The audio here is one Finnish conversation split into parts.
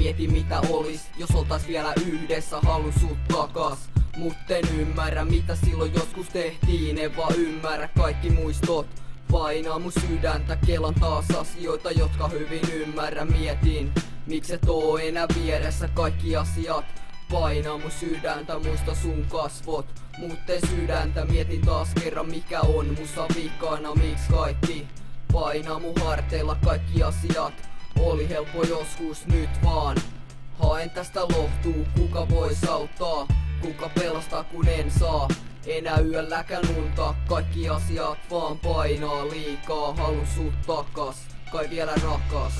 Mieti mitä olis, jos oltais vielä yhdessä, halun sut takas. Mut en ymmärrä mitä silloin joskus tehtiin, en vaan ymmärrä kaikki muistot. Painaa mun sydäntä, kelan taas asioita, jotka hyvin ymmärrä. Mietin, mikset oo enää vieressä, kaikki asiat painaa mun sydäntä, muista sun kasvot. Mutten sydäntä, mietin taas kerran mikä on musta vikana. Miksi kaikki painaa mun harteilla, kaikki asiat oli helppo joskus, nyt vaan haen tästä lohtuu, kuka vois auttaa, kuka pelastaa kun en saa enää yölläkään unta. Kaikki asiat vaan painaa liikaa, halun sut takas, kai vielä rakas.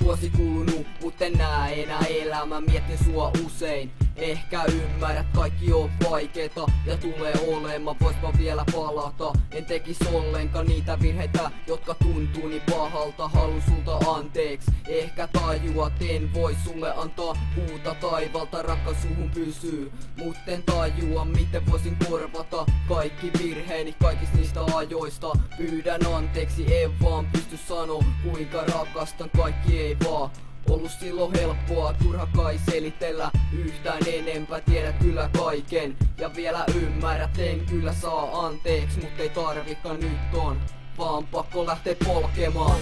Vuosi kulunut, mut en näe enää elämää, mietin sua usein. Ehkä ymmärrät, kaikki on vaikeeta ja tulee olemaan, vois mä vielä palata. En tekis ollenkaan niitä virheitä, jotka tuntuu niin pahalta. Halun sulta anteeksi, ehkä tajuat, en voi sulle antaa puuta taivalta. Rakkaus suhun pysyy, mut en tajua miten voisin korvata kaikki virheeni kaikis niistä ajoista. Pyydän anteeksi, en vaan pysty sanoa kuinka rakastan, kaikki ei vaan ollut silloin helppoa, turha kai selitellä yhtään enempää. Tiedät kyllä kaiken ja vielä ymmärrät, en kyllä saa anteeksi, mut ei tarvikaan, nyt on vaan pakko lähteä polkemaan.